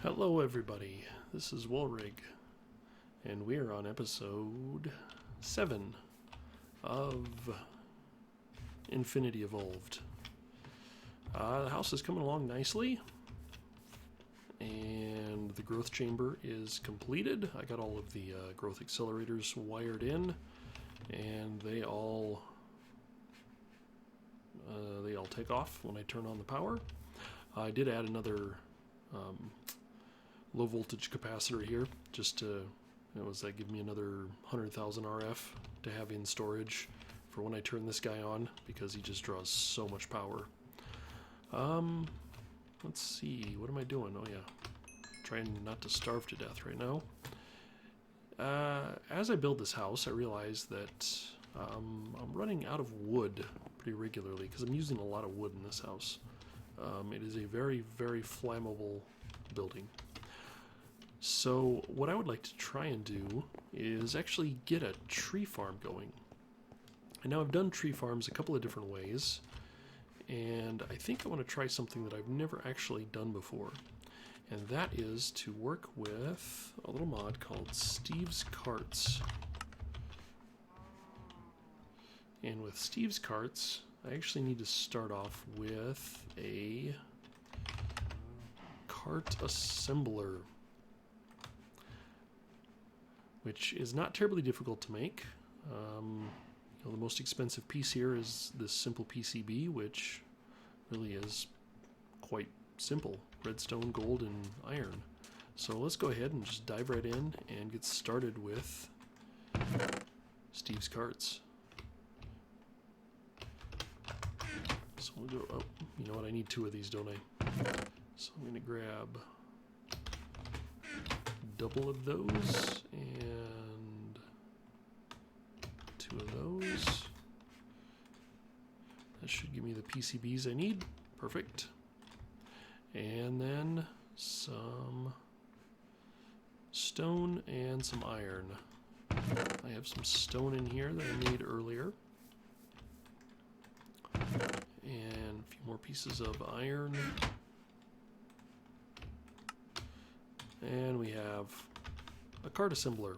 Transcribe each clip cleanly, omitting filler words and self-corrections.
Hello everybody, this is Woolrig, and we are on episode 7 of Infinity Evolved. The house is coming along nicely, and the growth chamber is completed. I got all of the growth accelerators wired in, and they all take off when I turn on the power. I did add another low voltage capacitor here, just to, give me another 100,000 RF to have in storage for when I turn this guy on, because he just draws so much power. Let's see, what am I doing? Oh yeah, trying not to starve to death right now. As I build this house, I realize that I'm running out of wood pretty regularly, because I'm using a lot of wood in this house. It is a very, very flammable building. So what I would like to try and do is actually get a tree farm going. And now I've done tree farms a couple of different ways, and I think I want to try something that I've never actually done before. And that is to work with a little mod called Steve's Carts. And with Steve's Carts, I actually need to start off with a cart assembler, which is not terribly difficult to make. The most expensive piece here is this simple PCB, which really is quite simple: redstone, gold, and iron. So let's go ahead and just dive right in and get started with Steve's Carts. So we'll go, oh, you know what, I need 2 of these, don't I? So I'm going to grab double of those and 2 of those. That should give me the PCBs I need. Perfect. And then some stone and some iron. I have some stone in here that I made earlier. And a few more pieces of iron. And we have a cart assembler.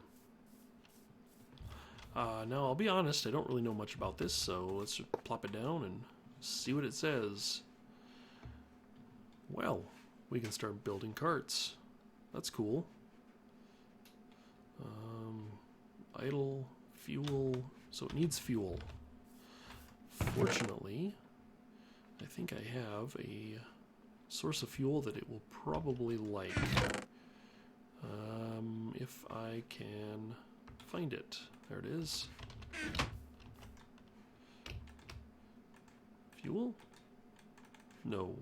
Now, I'll be honest, I don't really know much about this, so let's just plop it down and see what it says. Well, we can start building carts. That's cool. Idle, fuel, so it needs fuel. Fortunately, I think I have a source of fuel that it will probably like. If I can find it. There it is. Fuel? No.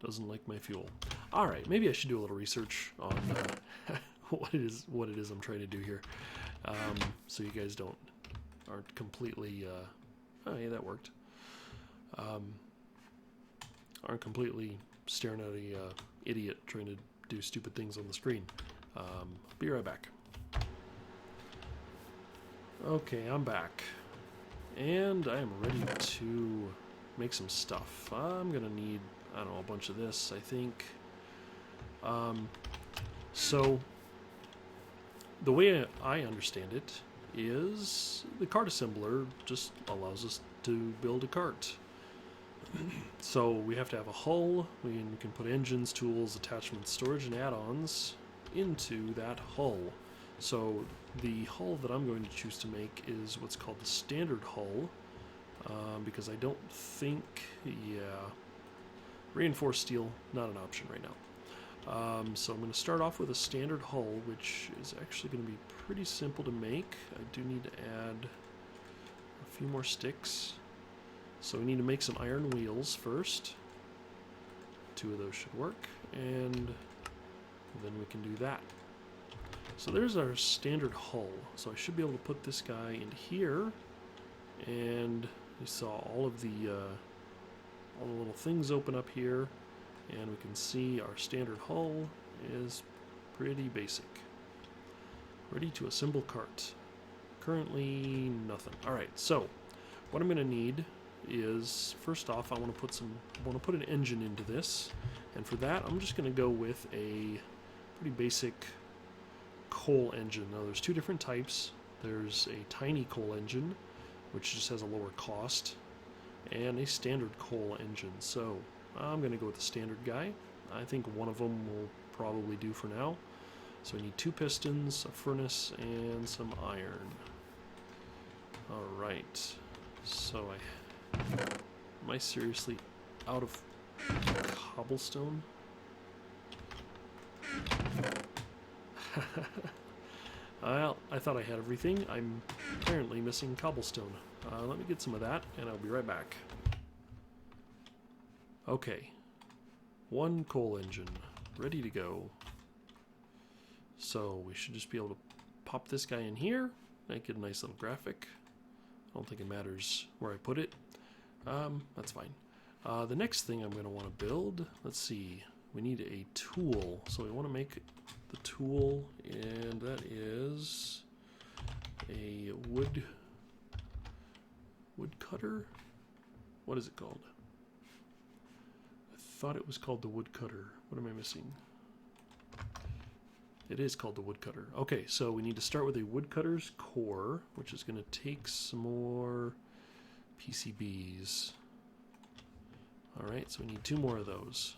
Doesn't like my fuel. Alright, maybe I should do a little research on what it is I'm trying to do here. So you guys aren't completely oh yeah, that worked. Aren't completely staring at a idiot trying to do stupid things on the screen. Be right back. Okay, I'm back. And I am ready to make some stuff. I'm gonna need, I don't know, a bunch of this, I think. So, the way I understand it is the cart assembler just allows us to build a cart. So we have to have a hull. We can put engines, tools, attachments, storage, and add-ons into that hull. So the hull that I'm going to choose to make is what's called the standard hull, because I don't think, reinforced steel, not an option right now. So I'm going to start off with a standard hull, which is actually going to be pretty simple to make. I do need to add a few more sticks. So we need to make some iron wheels first. 2 of those should work, and then we can do that. So there's our standard hull. So I should be able to put this guy in here, and you saw all the little things open up here, and we can see our standard hull is pretty basic. Ready to assemble cart. Currently nothing. Alright, so what I'm going to need is, first off, I want to put an engine into this, and for that, I'm just going to go with a pretty basic coal engine. Now, there's two different types. There's a tiny coal engine, which just has a lower cost, and a standard coal engine. So I'm going to go with the standard guy. I think one of them will probably do for now. So I need 2 pistons, a furnace, and some iron. Alright, so am I seriously out of cobblestone? Well, I thought I had everything. I'm apparently missing cobblestone. Let me get some of that, and I'll be right back. Okay, 1 coal engine, ready to go. So we should just be able to pop this guy in here, make it a nice little graphic. I don't think it matters where I put it. That's fine. The next thing I'm going to want to build, let's see, we need a tool. So we want to make the tool, and that is a wood cutter? What is it called? I thought it was called the wood cutter. What am I missing? It is called the woodcutter. Okay, so we need to start with a woodcutter's core, which is going to take some more PCBs. Alright, so we need 2 more of those.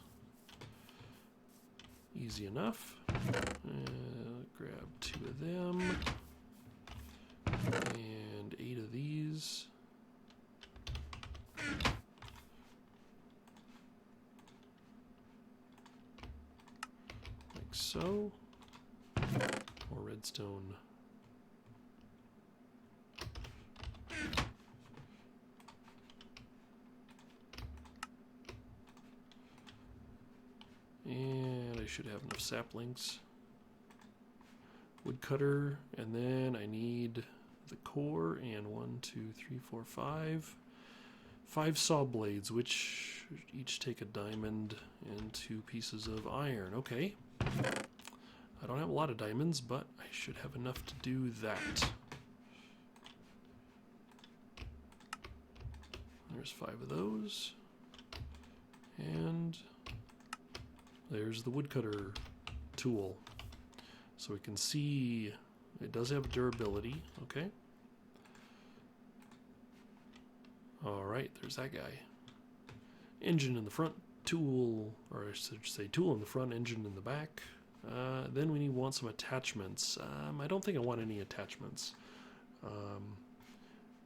Easy enough. Grab 2 of them. And 8 of these. Like so. More redstone. And I should have enough saplings. Woodcutter, and then I need the core, and 1, 2, 3, 4, 5. 5 saw blades, which each take a diamond and 2 pieces of iron. Okay. I don't have a lot of diamonds, but I should have enough to do that. There's 5 of those. And there's the woodcutter tool. So we can see it does have durability. Okay. Alright, there's that guy. Engine in the front, tool, or I should say tool in the front, engine in the back. Then we want some attachments. I don't think I want any attachments.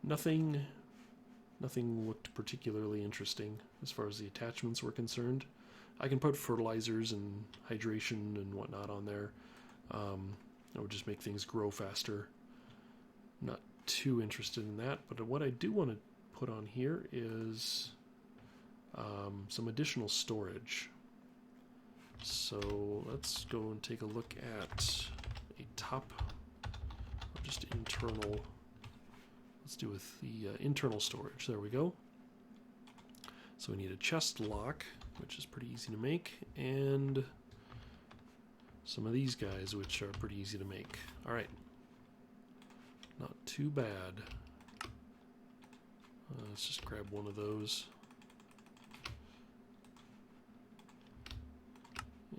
Nothing looked particularly interesting as far as the attachments were concerned. I can put fertilizers and hydration and whatnot on there. That would just make things grow faster. Not too interested in that, but what I do want to put on here is some additional storage. So let's go and take a look at a top, or just internal. Let's do with the internal storage. There we go. So we need a chest lock, which is pretty easy to make, and some of these guys, which are pretty easy to make. All right, not too bad. Let's just grab one of those.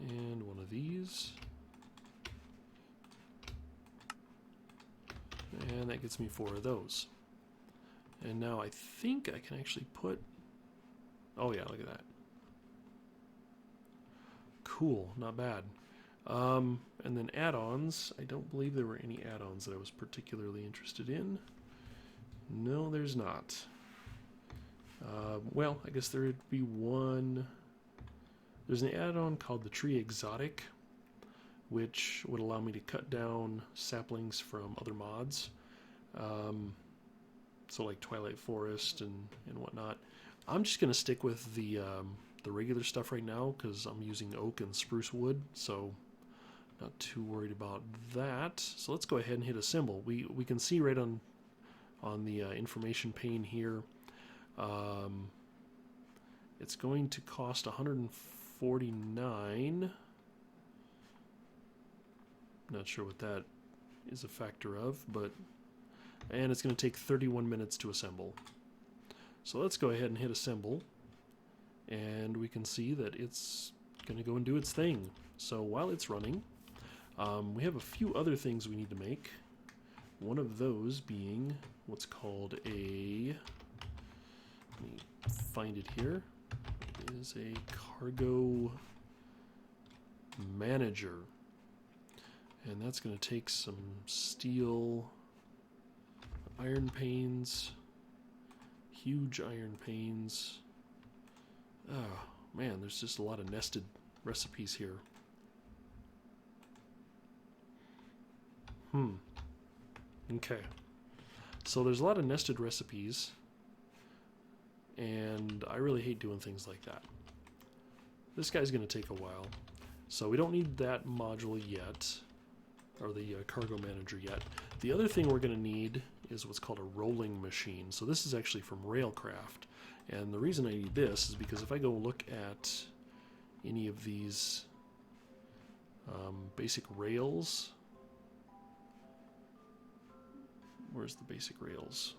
And one of these. And that gets me 4 of those. And now I think I can actually put... Oh yeah, look at that. Cool, not bad. And then add-ons. I don't believe there were any add-ons that I was particularly interested in. No, there's not. Well, I guess there would be one... There's an add-on called the Tree Exotic, which would allow me to cut down saplings from other mods. So like Twilight Forest and whatnot. I'm just going to stick with the regular stuff right now because I'm using oak and spruce wood, so not too worried about that. So let's go ahead and hit assemble. We can see right on the information pane here. It's going to cost 149. Not sure what that is a factor of, but and it's going to take 31 minutes to assemble. So let's go ahead and hit assemble, and we can see that it's going to go and do its thing. So while it's running, we have a few other things we need to make. One of those being what's called a, let me find it here, it is a cargo manager. And that's going to take some steel, iron panes, huge iron panes. Oh man, there's just a lot of nested recipes here. Okay. So there's a lot of nested recipes, and I really hate doing things like that. This guy's going to take a while, so we don't need that module yet, or the cargo manager yet. The other thing we're going to need is what's called a rolling machine. So this is actually from Railcraft, and the reason I need this is because if I go look at any of these basic rails, where's the basic rails?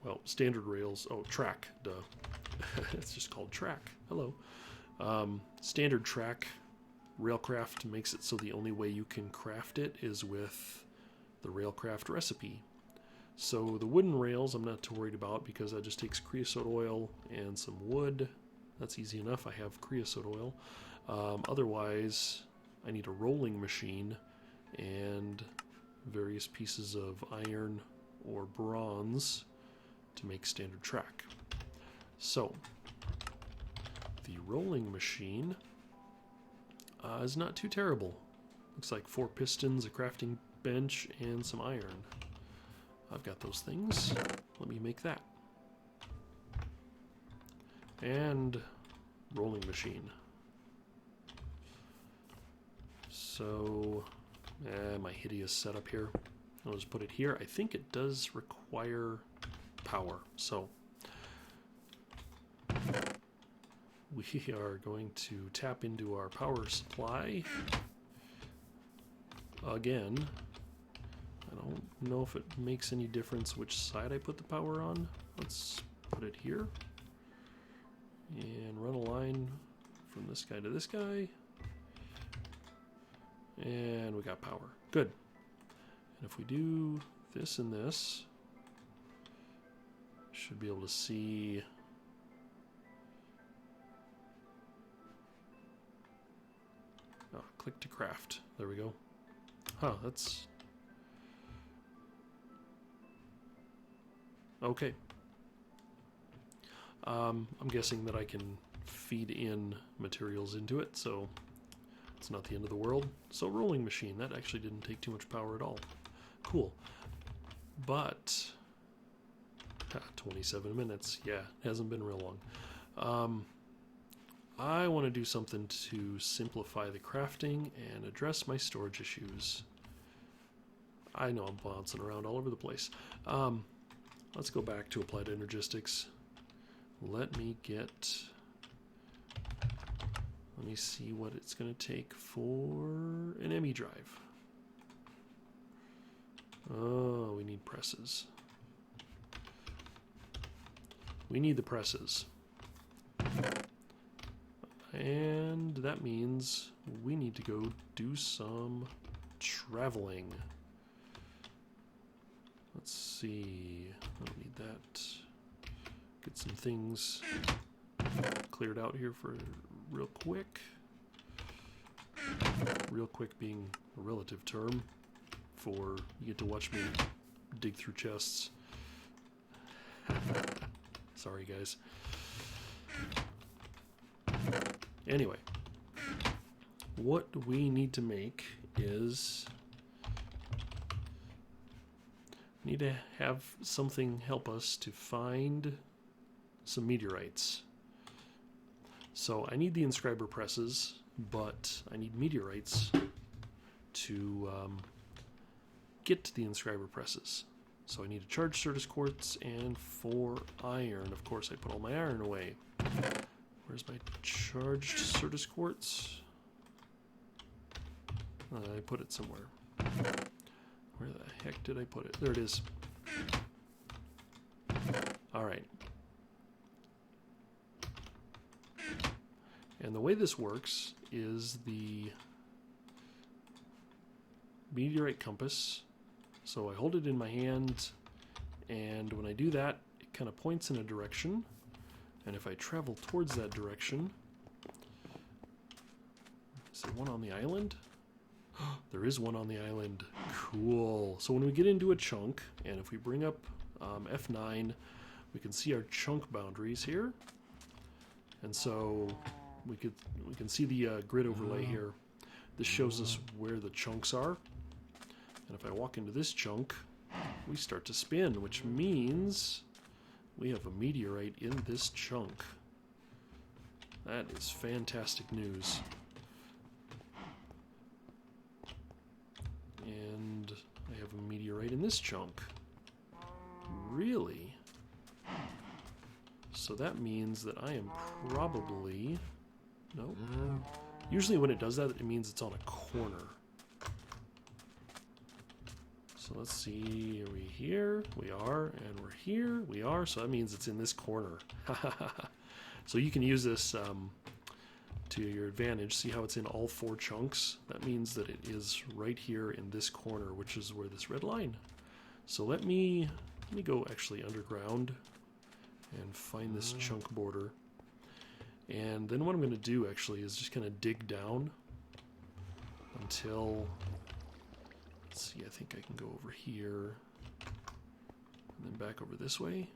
Well, standard rails. Oh, track, duh. It's just called track. Hello. Standard track, Railcraft makes it so the only way you can craft it is with the Railcraft recipe. So the wooden rails I'm not too worried about because that just takes creosote oil and some wood. That's easy enough. I have creosote oil. Otherwise, I need a rolling machine and various pieces of iron or bronze to make standard track. So the rolling machine is not too terrible. Looks like 4 pistons, a crafting bench, and some iron. I've got those things. Let me make that. And rolling machine. So, my hideous setup here. I'll just put it here. I think it does require power. So, we are going to tap into our power supply again. I don't know if it makes any difference which side I put the power on. Let's put it here and run a line from this guy to this guy, and we got power. Good. And if we do this and this, should be able to see click to craft. There we go. Huh, that's okay. I'm guessing that I can feed in materials into it, so it's not the end of the world. So rolling machine, that actually didn't take too much power at all. Cool. But 27 minutes, yeah, hasn't been real long. I want to do something to simplify the crafting and address my storage issues. I know I'm bouncing around all over the place. Let's go back to Applied Energistics. Let me see what it's going to take for an ME drive. Oh, we need presses. We need the presses. And that means we need to go do some traveling. Let's see. I don't need that. Get some things cleared out here for real quick. Real quick being a relative term for you get to watch me dig through chests. Sorry, guys. Anyway, what we need to make is we need to have something help us to find some meteorites. So I need the inscriber presses, but I need meteorites to get to the inscriber presses. So I need a charged Certus quartz and 4 iron. Of course, I put all my iron away. Where's my charged Certus quartz? I put it somewhere. Where the heck did I put it? There it is. All right. And the way this works is the meteorite compass. So I hold it in my hand, and when I do that, it kind of points in a direction. And if I travel towards that direction, is there one on the island? There is one on the island. Cool. So when we get into a chunk, and if we bring up F9, we can see our chunk boundaries here. And so we can see the grid overlay here. This shows us where the chunks are. And if I walk into this chunk, we start to spin, which means we have a meteorite in this chunk. That is fantastic news. And I have a meteorite in this chunk. Really? So that means that I am probably... No. Usually when it does that, it means it's on a corner. So let's see, are we here? We are, and we're here. We are, so that means it's in this corner. So you can use this to your advantage. See how it's in all 4 chunks? That means that it is right here in this corner, which is where this red line. So let me go actually underground and find this chunk border. And then what I'm going to do actually is just kind of dig down until, let's see, I think I can go over here and then back over this way.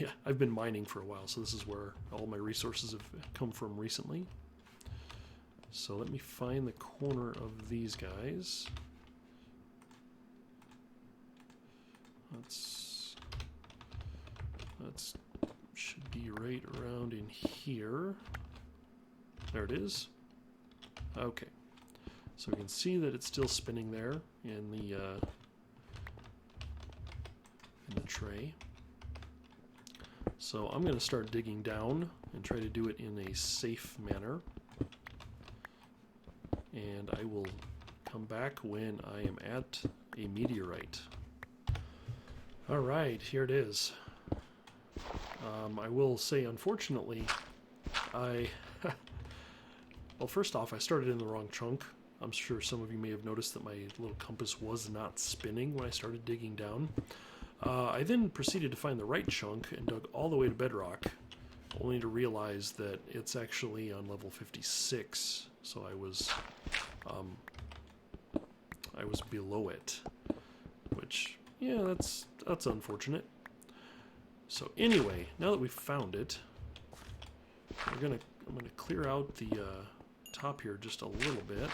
Yeah, I've been mining for a while, so this is where all my resources have come from recently. So let me find the corner of these guys. That's should be right around in here. There it is. Okay. So we can see that it's still spinning there in the tray. So I'm going to start digging down and try to do it in a safe manner. And I will come back when I am at a meteorite. All right, here it is. I will say, unfortunately, well, first off, I started in the wrong chunk. I'm sure some of you may have noticed that my little compass was not spinning when I started digging down. I then proceeded to find the right chunk and dug all the way to bedrock, only to realize that it's actually on level 56, so I was below it, which, yeah, that's unfortunate. So anyway, now that we've found it, I'm gonna clear out the top here just a little bit,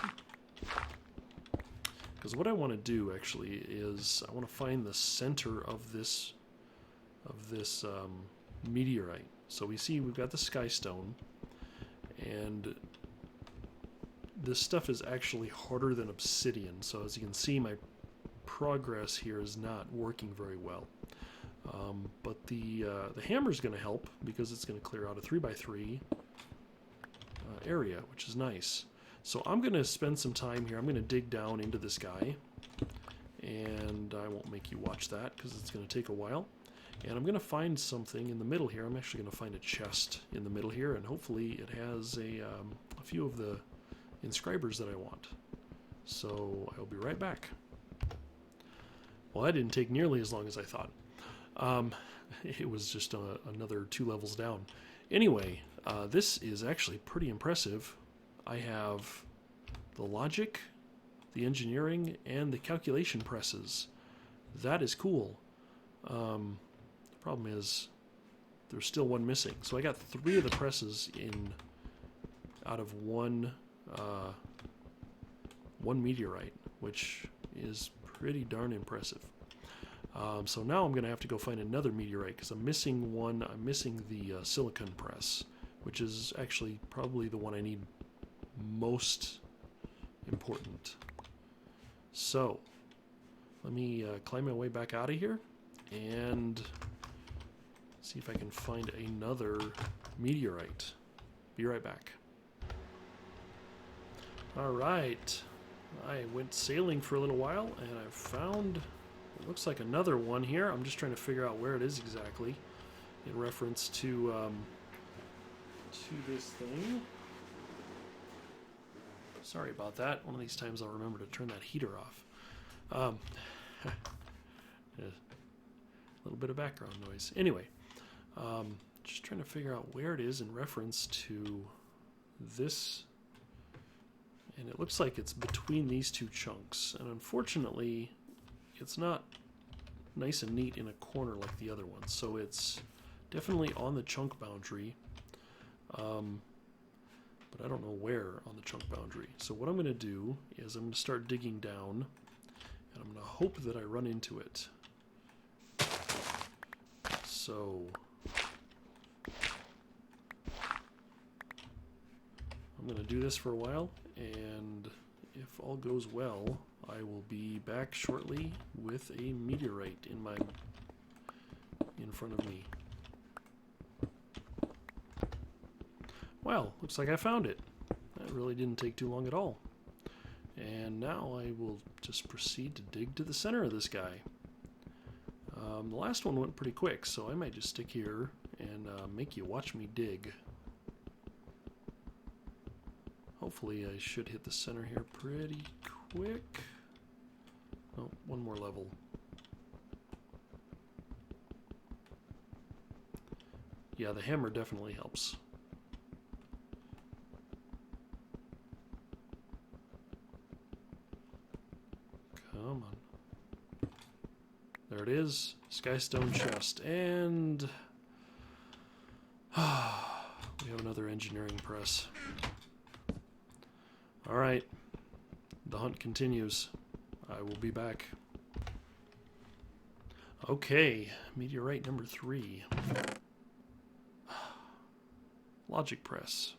because what I want to do actually is I want to find the center of this meteorite. So we see we've got the sky stone, and this stuff is actually harder than obsidian. So as you can see, my progress here is not working very well. But the hammer is going to help because it's going to clear out a 3x3 area, which is nice. So I'm going to spend some time here. I'm going to dig down into this guy, and I won't make you watch that because it's going to take a while. And I'm going to find something in the middle here. I'm actually going to find a chest in the middle here, and hopefully it has a few of the inscribers that I want. So I'll be right back. Well, that didn't take nearly as long as I thought. It was just another 2 levels down. Anyway, this is actually pretty impressive. I have the logic, the engineering, and the calculation presses. That is cool. The problem is there's still one missing. So I got 3 of the presses out of one meteorite, which is pretty darn impressive. So now I'm going to have to go find another meteorite because I'm missing one. I'm missing the silicon press, which is actually probably the one I need most important. So let me climb my way back out of here and see if I can find another meteorite. Be right back. All right. I went sailing for a little while, and I found, it looks like another one here. I'm just trying to figure out where it is exactly in reference to this thing. Sorry about that. One of these times I'll remember to turn that heater off. A little bit of background noise. Anyway, just trying to figure out where it is in reference to this. And it looks like it's between these two chunks. And unfortunately, it's not nice and neat in a corner like the other one. So it's definitely on the chunk boundary. But I don't know where on the chunk boundary. So what I'm going to do is I'm going to start digging down. And I'm going to hope that I run into it. So I'm going to do this for a while, and if all goes well, I will be back shortly with a meteorite in front of me. Well, looks like I found it. That really didn't take too long at all. And now I will just proceed to dig to the center of this guy. The last one went pretty quick, so I might just stick here and make you watch me dig. Hopefully I should hit the center here pretty quick. Oh, one more level. Yeah, the hammer definitely helps. Come on. There it is, Skystone chest, and we have another engineering press. Alright, the hunt continues. I will be back. Okay, meteorite number 3. Logic press.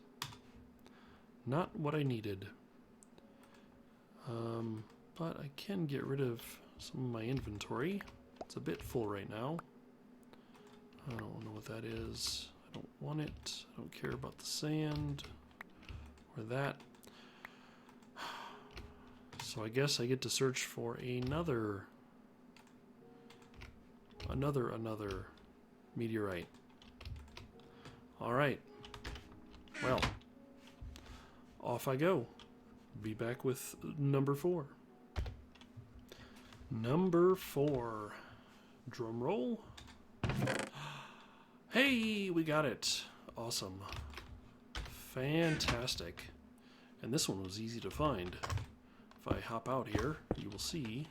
Not what I needed. But I can get rid of some of my inventory. It's a bit full right now. I don't know what that is. I don't want it. I don't care about the sand or that. So I guess I get to search for another meteorite. Alright. Well, off I go. Be back with number 4. Number 4. Drum roll. Hey, we got it. Awesome. Fantastic. And this one was easy to find. If I hop out here, you will see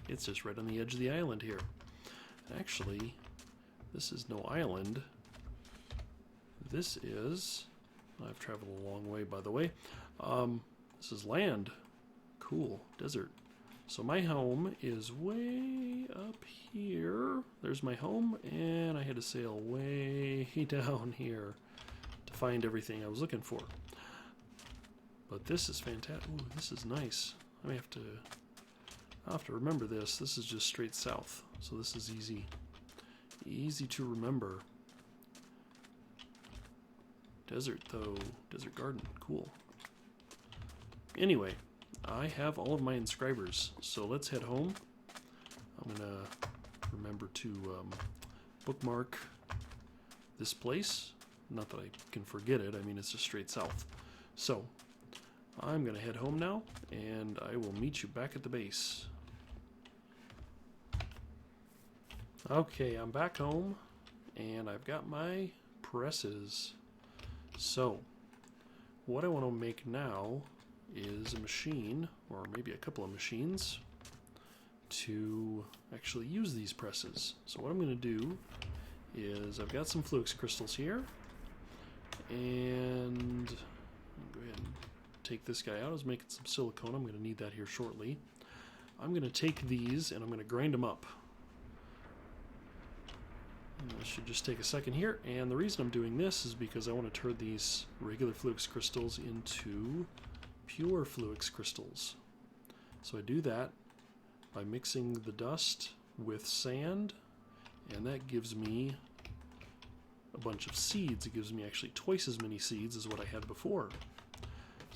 it's just right on the edge of the island here. Actually, this is no island. This is... I've traveled a long way, by the way. This is land. Cool. Desert. So my home is way up here. There's my home, and I had to sail way down here to find everything I was looking for. But this is fantastic. Ooh, this is nice. I'll have to remember this. This is just straight south, so this is easy to remember. Desert, though. Desert garden. Cool. Anyway, I have all of my inscribers, so let's head home. I'm going to remember to bookmark this place. Not that I can forget it. I mean, it's just straight south. So, I'm going to head home now, and I will meet you back at the base. Okay, I'm back home, and I've got my presses. So, what I want to make now is a machine, or maybe a couple of machines, to actually use these presses. So what I'm going to do is I've got some flux crystals here, and I'll go ahead and take this guy out. I was making some silicone. I'm going to need that here shortly. I'm going to take these and I'm going to grind them up. This should just take a second here, and the reason I'm doing this is because I want to turn these regular flux crystals into pure flux crystals. So I do that by mixing the dust with sand, and that gives me a bunch of seeds. It gives me actually twice as many seeds as what I had before.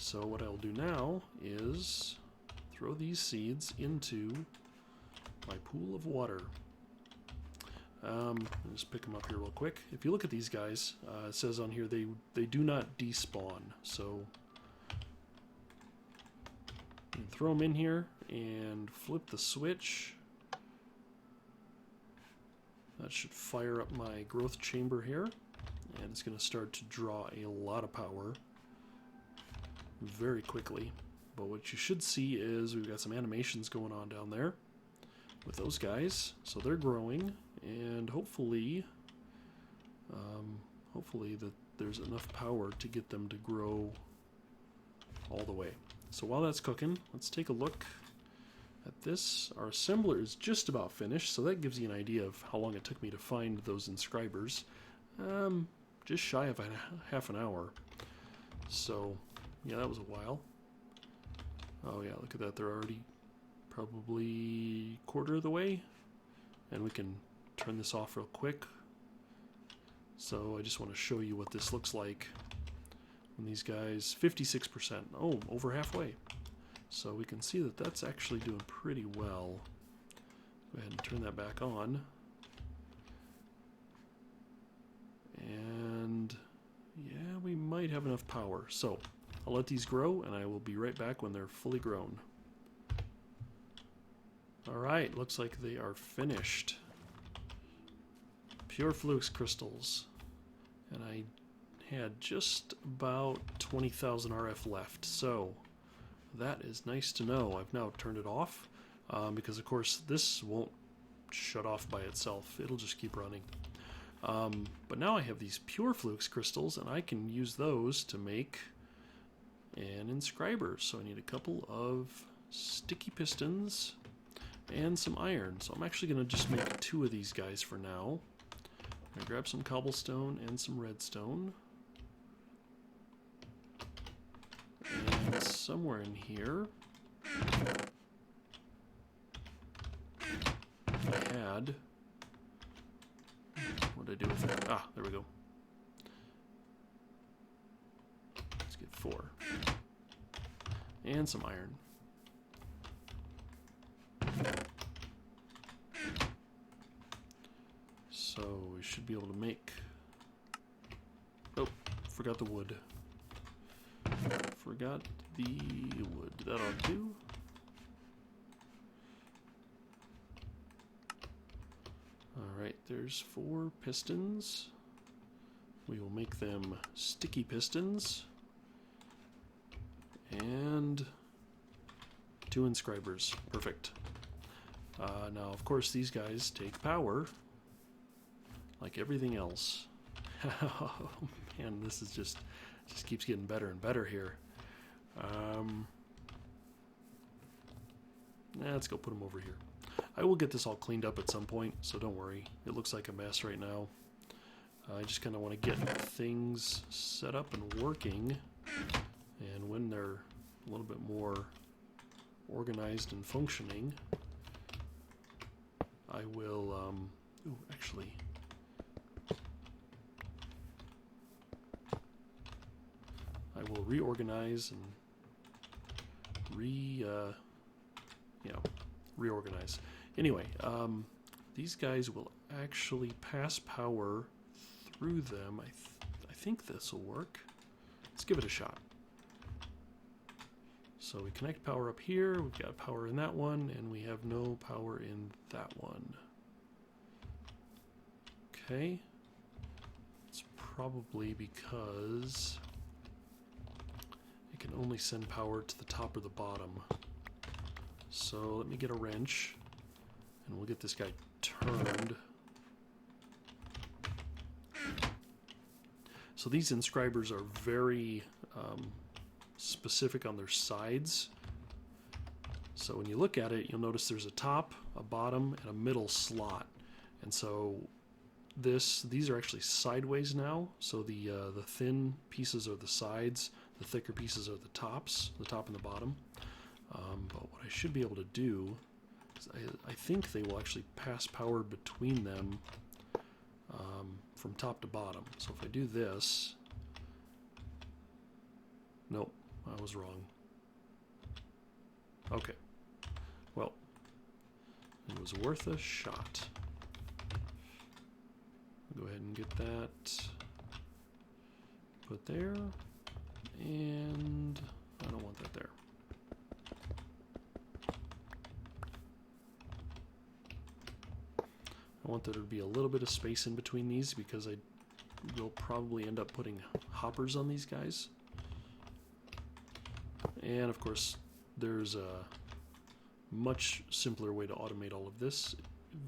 So what I'll do now is throw these seeds into my pool of water. I'll just pick them up here real quick. If you look at these guys, it says on here they do not despawn. So you throw them in here and flip the switch. That should fire up my growth chamber here, and it's going to start to draw a lot of power very quickly. But what you should see is we've got some animations going on down there with those guys, so they're growing, and hopefully that there's enough power to get them to grow all the way. So while that's cooking, let's take a look at this. Our assembler is just about finished, so that gives you an idea of how long it took me to find those inscribers. Just shy of half an hour. So yeah, that was a while. Oh yeah, look at that, they're already probably quarter of the way, and we can turn this off real quick. So I just want to show you what this looks like when these guys, 56%, oh, over halfway. So we can see that that's actually doing pretty well. Go ahead and turn that back on. And yeah, we might have enough power. So I'll let these grow, and I will be right back when they're fully grown. Alright, looks like they are finished. Pure Flux crystals. And I had just about 20,000 RF left, so that is nice to know. I've now turned it off, because of course this won't shut off by itself. It'll just keep running. But now I have these Pure Flux crystals, and I can use those to make an inscriber. So I need a couple of sticky pistons and some iron. So I'm actually going to just make 2 of these guys for now. I'm going to grab some cobblestone and some redstone. And somewhere in here, I had... What did I do with it? Ah, there we go. Let's get 4. And some iron. So we should be able to make... Oh, forgot the wood. Forgot the wood. That ought to do. Alright, there's 4 pistons. We will make them sticky pistons. And 2 inscribers. Perfect. Now, of course, these guys take power, like everything else. Oh man, this is just keeps getting better and better here. Let's go put them over here. I will get this all cleaned up at some point, so don't worry. It looks like a mess right now. I just kind of want to get things set up and working, and when they're a little bit more organized and functioning, I will, ooh, actually, I will reorganize and reorganize. Anyway, these guys will actually pass power through them. I think this will work. Let's give it a shot. So we connect power up here, we've got power in that one, and we have no power in that one. Okay. It's probably because it can only send power to the top or the bottom. So let me get a wrench, and we'll get this guy turned. So these inscribers are very specific on their sides. So when you look at it, you'll notice there's a top, a bottom, and a middle slot. And so these are actually sideways now. So the thin pieces are the sides, the thicker pieces are the tops, the top and the bottom. But what I should be able to do is I think they will actually pass power between them from top to bottom. So if I do this, nope, I was wrong. Okay. Well, it was worth a shot. Go ahead and get that put there. And I don't want that there. I want there to be a little bit of space in between these because I will probably end up putting hoppers on these guys. And of course, there's a much simpler way to automate all of this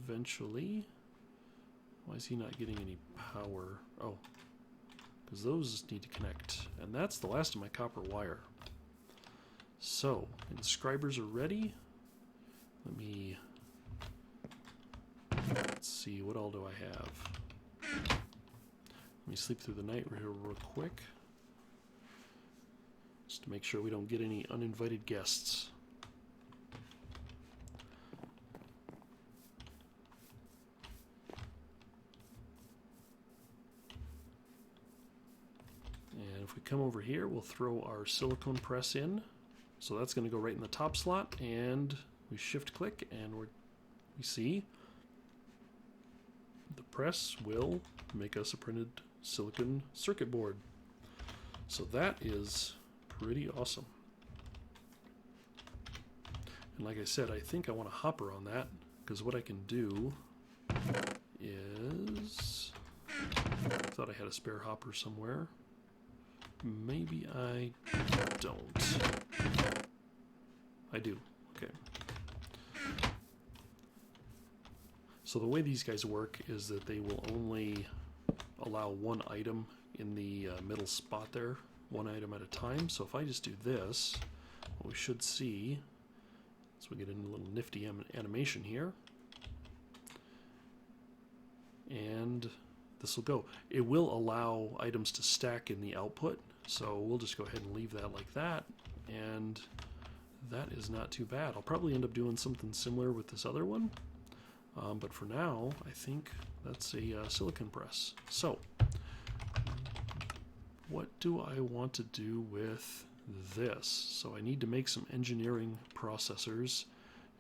eventually. Why is he not getting any power? Oh, because those need to connect. And that's the last of my copper wire. So, inscribers are ready. Let's see, what all do I have? Let me sleep through the night here real quick. Just to make sure we don't get any uninvited guests. And if we come over here, we'll throw our silicone press in. So that's going to go right in the top slot, and we shift click, and we see the press will make us a printed silicon circuit board. So that is pretty awesome. And like I said, I think I want a hopper on that, because what I can do is, I thought I had a spare hopper somewhere. Maybe I don't. I do. Okay. So the way these guys work is that they will only allow one item in the middle spot there, one item at a time. So if I just do this, what we should see, so we get a little nifty animation here, and this will go. It will allow items to stack in the output, so we'll just go ahead and leave that like that, and that is not too bad. I'll probably end up doing something similar with this other one, but for now, I think that's a silicon press. So, what do I want to do with this? So I need to make some engineering processors,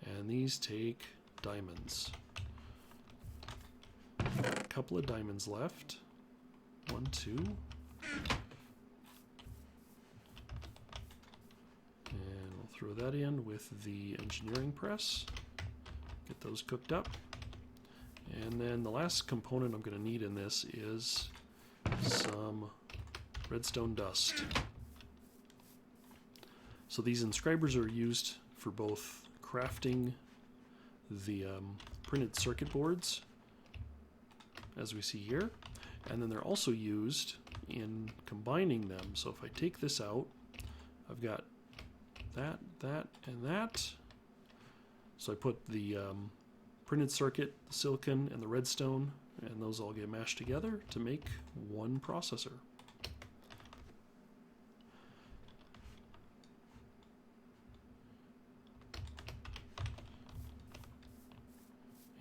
and these take diamonds. A couple of diamonds left. 1, 2. And we'll throw that in with the engineering press. Get those cooked up. And then the last component I'm going to need in this is some redstone dust. So these inscribers are used for both crafting the printed circuit boards, as we see here, and then they're also used in combining them. So if I take this out, I've got that, that, and that. So I put the printed circuit, the silicon, and the redstone, and those all get mashed together to make one processor.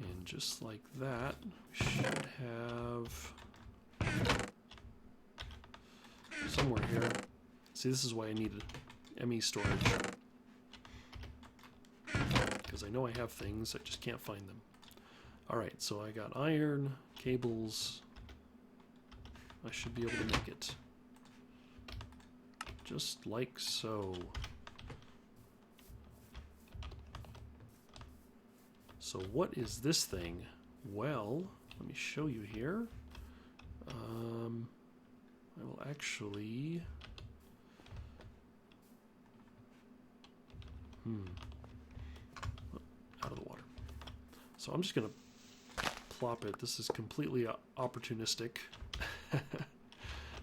And just like that, we should have somewhere here. See, this is why I needed ME storage, because I know I have things, I just can't find them. Alright, so I got iron, cables. I should be able to make it. Just like so. So what is this thing? Well, let me show you here. I will actually... out of the water. So I'm just going to plop it. This is completely opportunistic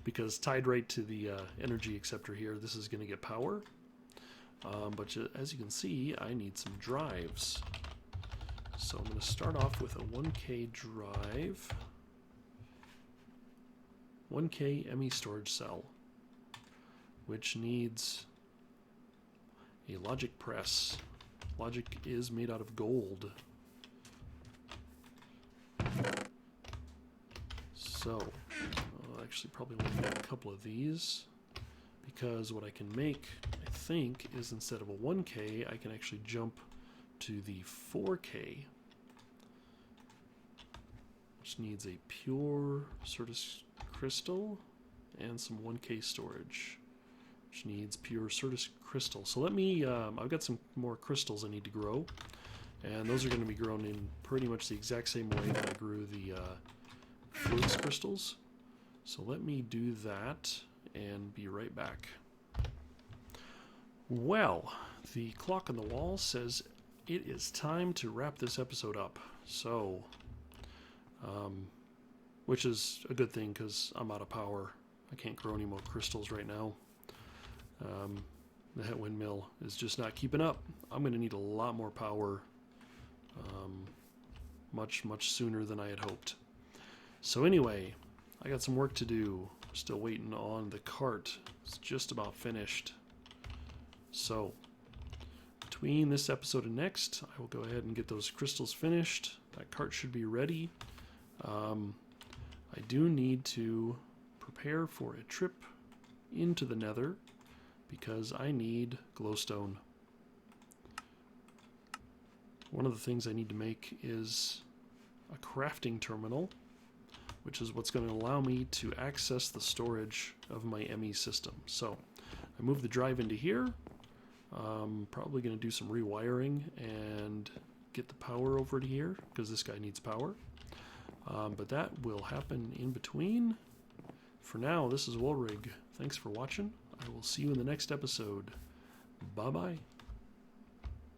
because tied right to the energy acceptor here, this is going to get power. But as you can see, I need some drives. So I'm going to start off with a 1K drive, 1K ME storage cell, which needs a logic press. Logic is made out of gold. So, I'll actually probably want to make a couple of these, because what I can make, I think, is instead of a 1K, I can actually jump to the 4K, which needs a pure Certus crystal and some 1K storage, which needs pure Certus crystal. So let me, I've got some more crystals I need to grow, and those are going to be grown in pretty much the exact same way that I grew the flux crystals. So let me do that and be right back. Well, the clock on the wall says it is time to wrap this episode up. So, which is a good thing because I'm out of power. I can't grow any more crystals right now. The windmill is just not keeping up. I'm going to need a lot more power much sooner than I had hoped. So anyway, I got some work to do. Still waiting on the cart. It's just about finished. So, between this episode and next, I will go ahead and get those crystals finished. That cart should be ready. I do need to prepare for a trip into the Nether because I need glowstone. One of the things I need to make is a crafting terminal, which is what's going to allow me to access the storage of my ME system. So I move the drive into here. Probably going to do some rewiring and get the power over to here because this guy needs power. But that will happen in between. For now, this is Woolrig. Thanks for watching. I will see you in the next episode. Bye-bye.